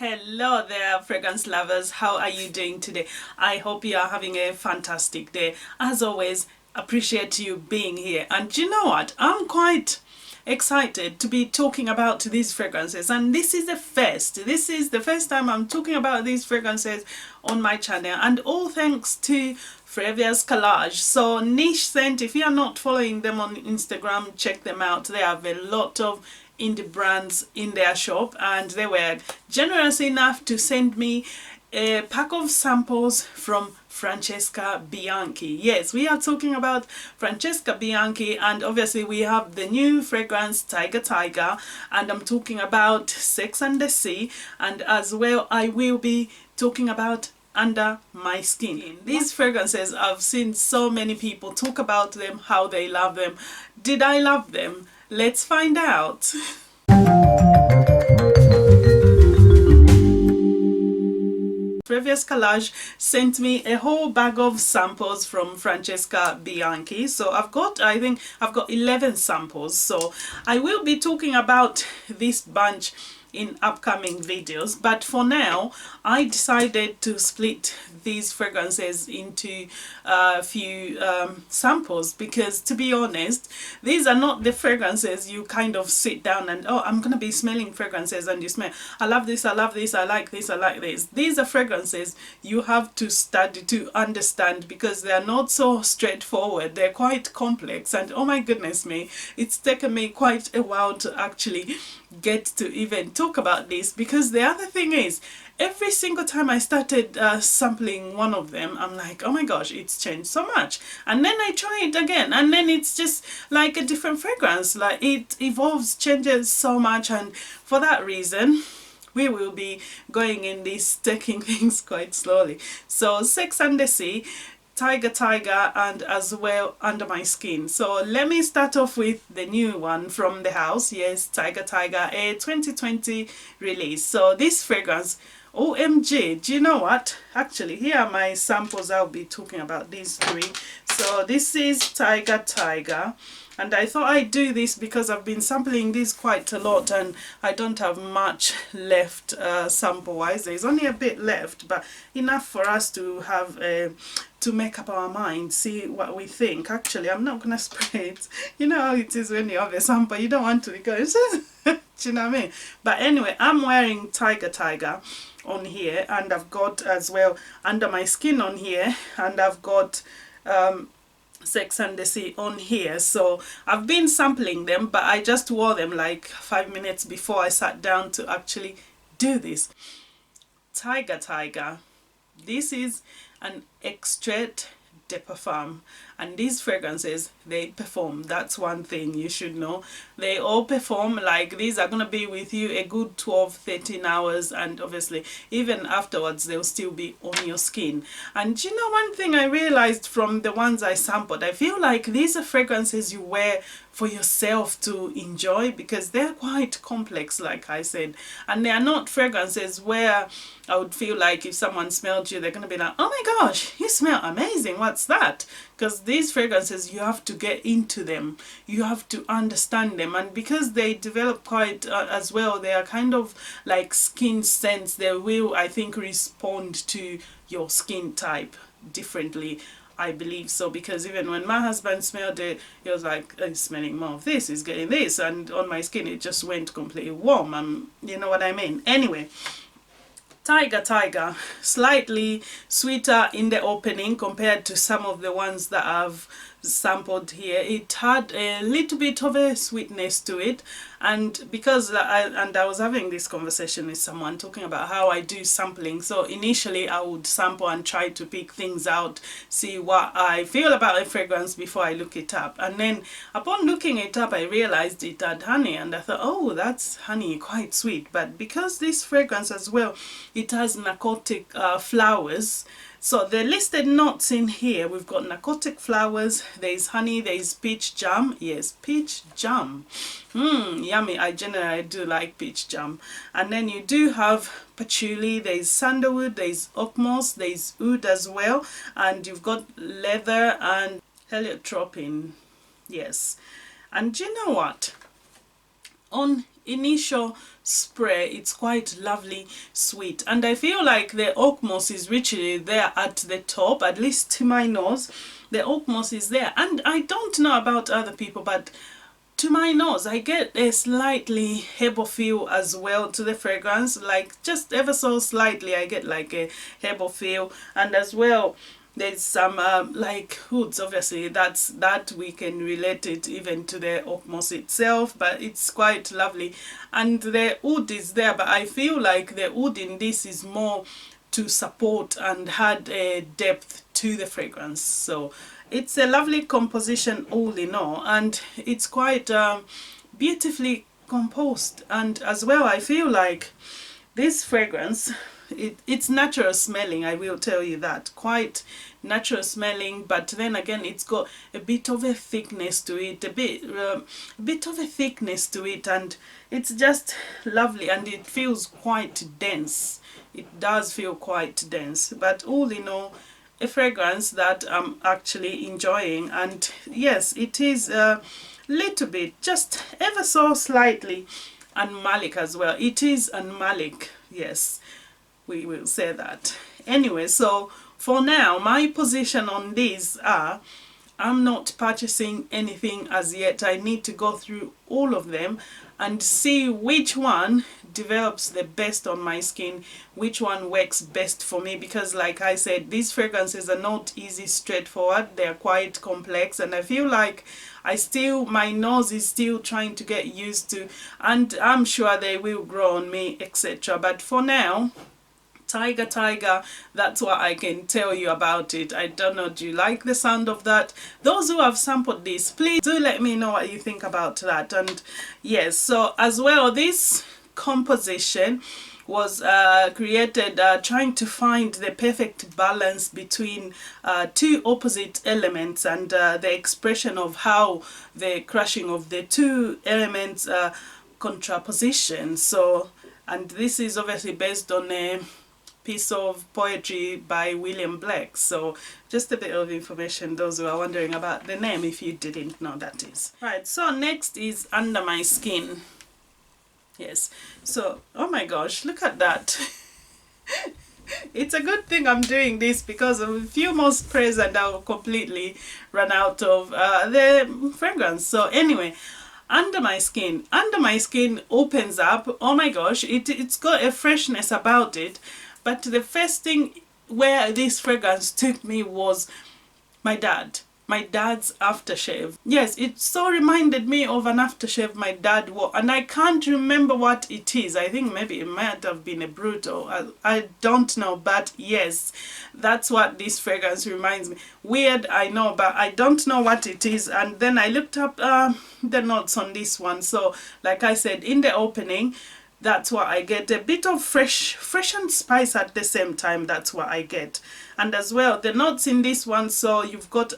Hello there, fragrance lovers. How are you doing today? I hope you are having a fantastic day. As always, appreciate you being here. And you know what? I'm quite excited to be talking about these fragrances, and this is the first time I'm talking about these fragrances on my channel, and all thanks to Francesca's collage. So Niche Scent, if you are not following them on Instagram, check them out. They have a lot of indie brands in their shop, and they were generous enough to send me a pack of samples from Francesca Bianchi. Yes, we are talking about Francesca Bianchi, and obviously we have the new fragrance Tyger, and I'm talking about Sex and the Sea, and as well I will be talking about Under My Skin. These fragrances, I've seen so many people talk about them, how they love them. Did I love them? Let's find out. Previous collage sent me a whole bag of samples from Francesca Bianchi. So I think I've got 11 samples. So I will be talking about this bunch in upcoming videos, but for now I decided to split these fragrances into a few samples, because to be honest, these are not the fragrances you kind of sit down and, oh, I'm gonna be smelling fragrances, and you smell, I love this, I love this, I like this, I like this. These are fragrances you have to study to understand, because they are not so straightforward. They're quite complex, and oh my goodness me, it's taken me quite a while to actually get to even talk about this, because the other thing is, every single time I started sampling one of them, I'm like, oh my gosh, it's changed so much. And then I try it again, and then it's just like a different fragrance. Like, it evolves, changes so much, and for that reason we will be going in this, taking things quite slowly. So Sex and the Sea, Tyger, and as well Under My Skin. So let me start off with the new one from the house. Yes, Tyger, a 2020 release. So this fragrance, OMG, do you know what? Actually, here are my samples. I'll be talking about these three. So this is Tyger, and I thought I'd do this because I've been sampling these quite a lot, and I don't have much left sample wise. There's only a bit left, but enough for us to have to make up our mind, see what we think. Actually, I'm not gonna spray it. You know how it is when you have a sample, you don't want to, because do you know what I mean? But anyway, I'm wearing Tyger on here, and I've got as well Under My Skin on here, and I've got Sex and the Sea on here. So I've been sampling them, but I just wore them like 5 minutes before I sat down to actually do this. Tyger, this is an extrait de parfum, and these fragrances, they perform. That's one thing you should know. They all perform. Like, these are gonna be with you a good 12-13 hours, and obviously even afterwards they'll still be on your skin. And you know, one thing I realized from the ones I sampled, I feel like these are fragrances you wear for yourself to enjoy, because they're quite complex, like I said, and they are not fragrances where I would feel like if someone smelled you, they're gonna be like, oh my gosh, you smell amazing, what's that? Because these fragrances, you have to get into them, you have to understand them, and because they develop quite as well, they are kind of like skin scents. They will, I think, respond to your skin type differently, I believe so, because even when my husband smelled it, he was like, oh, he's smelling more of this, he's getting this, and on my skin it just went completely warm. You know what I mean? Anyway, Tyger, slightly sweeter in the opening compared to some of the ones that I've sampled here. It had a little bit of a sweetness to it, and because I was having this conversation with someone talking about how I do sampling. So initially I would sample and try to pick things out, see what I feel about a fragrance before I look it up, and then upon looking it up I realized it had honey, and I thought, oh, that's honey, quite sweet. But because this fragrance as well, it has narcotic flowers. So the listed notes in here, we've got narcotic flowers, there's honey, there's peach jam. Yes, peach jam. Yummy. I generally do like peach jam. And then you do have patchouli, there's sandalwood, there's oak moss, there's oud as well, and you've got leather and heliotropin. Yes. And you know what? On initial spray, it's quite lovely sweet, and I feel like the oak moss is richly there at the top, at least to my nose. The oak moss is there, and I don't know about other people, but to my nose I get a slightly herbal feel as well to the fragrance, like just ever so slightly I get like a herbal feel. And as well there's some like hoods, obviously that we can relate it even to the oak moss itself, but it's quite lovely. And the wood is there, but I feel like the wood in this is more to support and add a depth to the fragrance. So it's a lovely composition all in all, and it's quite beautifully composed. And as well I feel like this fragrance, it's natural smelling, I will tell you that, quite natural smelling, but then again it's got a bit of a thickness to it, a bit of a thickness to it, and it's just lovely, and it feels quite dense. It does feel quite dense, but all in all a fragrance that I'm actually enjoying. And yes, it is a little bit, just ever so slightly animalic as well. It is animalic, yes, we will say that. Anyway, so for now my position on these are, I'm not purchasing anything as yet. I need to go through all of them and see which one develops the best on my skin, which one works best for me, because like I said, these fragrances are not easy straightforward, they're quite complex, and I feel like my nose is still trying to get used to, and I'm sure they will grow on me, etc. But for now, Tyger, that's what I can tell you about it. I don't know, do you like the sound of that? Those who have sampled this, please do let me know what you think about that. And yes, so as well, this composition was created trying to find the perfect balance between two opposite elements, and the expression of how the crushing of the two elements contraposition. So, and this is obviously based on a piece of poetry by William Blake. So just a bit of information, those who are wondering about the name, if you didn't know, that is. Right, so next is Under My Skin. Yes, so oh my gosh, look at that. It's a good thing I'm doing this, because of a few more sprays and I'll completely run out of the fragrance. So anyway, Under My Skin opens up. Oh my gosh, it's got a freshness about it. But the first thing where this fragrance took me was my dad's aftershave. Yes, it so reminded me of an aftershave my dad wore, and I can't remember what it is. I think maybe it might have been a Bruto. I don't know, but yes, that's what this fragrance reminds me. Weird, I know, but I don't know what it is. And then I looked up the notes on this one. So like I said in the opening, that's what I get, a bit of fresh and spice at the same time. That's what I get. And as well, the notes in this one, so you've got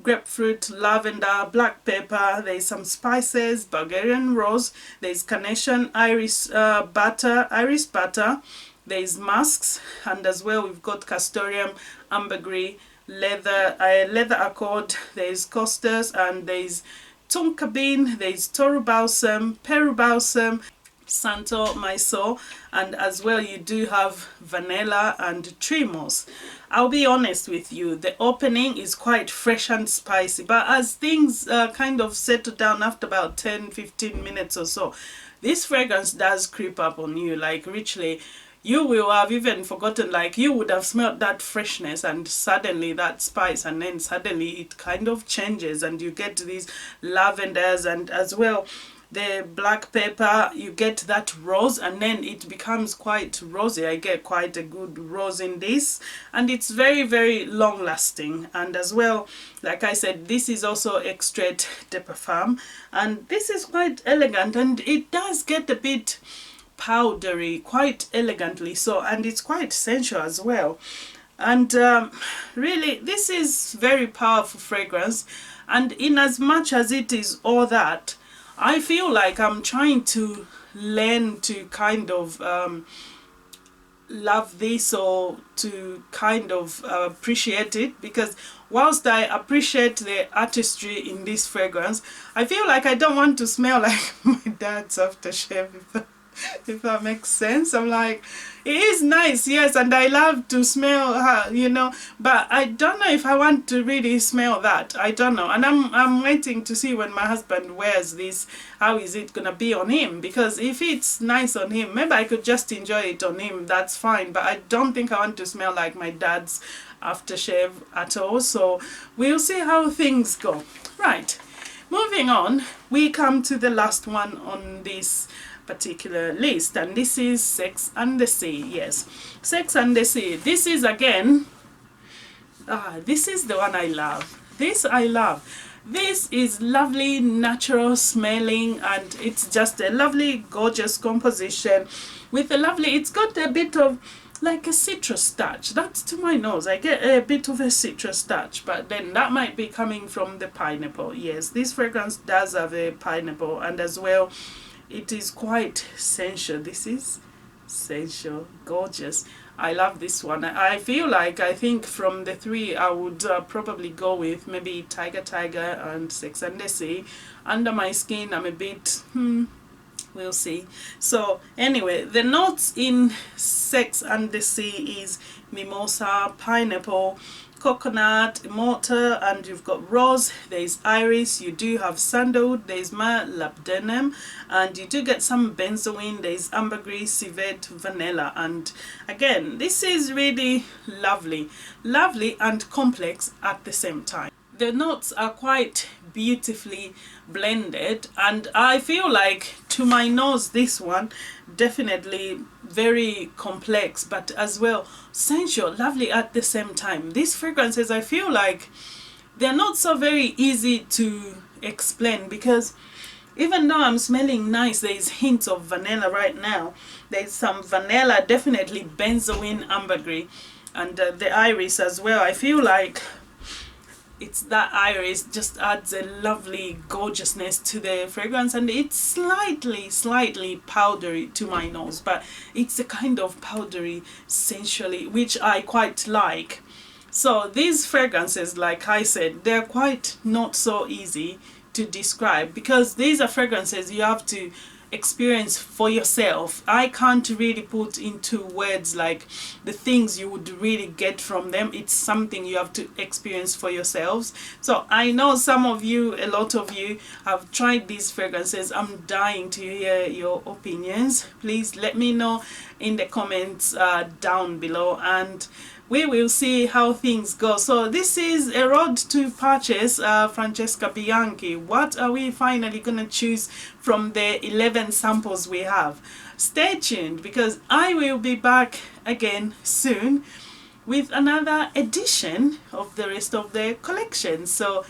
grapefruit, lavender, black pepper, there's some spices, Bulgarian rose, there's carnation, iris butter, there's musks, and as well we've got castoreum, ambergris, leather accord, there's costus, and there's tonka bean, there's toru balsam, peru balsam, Santo Mysore, and as well you do have vanilla and tree moss. I'll be honest with you, the opening is quite fresh and spicy, but as things kind of settle down after about 10-15 minutes or so, this fragrance does creep up on you, like richly. You will have even forgotten, like you would have smelled that freshness and suddenly that spice, and then suddenly it kind of changes and you get these lavenders, and as well the black pepper, you get that rose, and then it becomes quite rosy. I get quite a good rose in this, and it's very, very long lasting. And as well, like I said, this is also extrait de parfum, and this is quite elegant, and it does get a bit powdery quite elegantly so, and it's quite sensual as well. And really, this is very powerful fragrance, and in as much as it is all that, I feel like I'm trying to learn to kind of love this or to kind of appreciate it, because whilst I appreciate the artistry in this fragrance, I feel like I don't want to smell like my dad's aftershave, if that makes sense. I'm like, it is nice, yes, and I love to smell her, you know, but I don't know if I want to really smell that. I don't know, and I'm waiting to see when my husband wears this, how is it gonna be on him, because if it's nice on him, maybe I could just enjoy it on him, that's fine, but I don't think I want to smell like my dad's aftershave at all. So we'll see how things go. Right, moving on, we come to the last one on this particular list, and this is Sex and the Sea. Yes, Sex and the Sea. This is again, this is the one I love. This I love. This is lovely, natural smelling, and it's just a lovely, gorgeous composition with a lovely, it's got a bit of like a citrus touch. That's to my nose. I get a bit of a citrus touch, but then that might be coming from the pineapple. Yes, this fragrance does have a pineapple, and as well, it is quite sensual. This is sensual, gorgeous. I love this one. I feel like, I think from the three, I would probably go with maybe TYGERTYGER and Sex and the Sea. Under my skin, I'm a bit, we'll see. So anyway, the notes in Sex and the Sea is mimosa, pineapple, coconut, mortar, and you've got rose, there's iris, you do have sandalwood, there's myrrh, labdanum, and you do get some benzoin, there's ambergris, civet, vanilla. And again, this is really lovely and complex at the same time. The notes are quite beautifully blended, and I feel like, to my nose, this one definitely very complex, but as well sensual, lovely at the same time. These fragrances, I feel like they're not so very easy to explain, because even though I'm smelling nice, there's hints of vanilla right now, there's some vanilla, definitely benzoin, ambergris, and the iris as well. I feel like it's that iris just adds a lovely gorgeousness to the fragrance, and it's slightly powdery to my nose, but it's a kind of powdery sensually, which I quite like. So these fragrances, like I said, they're quite not so easy to describe, because these are fragrances you have to experience for yourself. I can't really put into words like the things you would really get from them. It's something you have to experience for yourselves. So I know some of you, a lot of you have tried these fragrances. I'm dying to hear your opinions. Please let me know in the comments down below, and we will see how things go. So this is a road to purchase Francesca Bianchi. What are we finally gonna choose from the 11 samples we have? Stay tuned, because I will be back again soon with another edition of the rest of the collection. So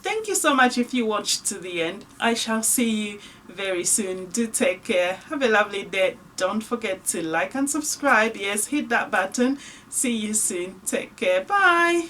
thank you so much if you watched to the end. I shall see you very soon. Do take care. Have a lovely day. Don't forget to like and subscribe. Yes, hit that button. See you soon. Take care. Bye.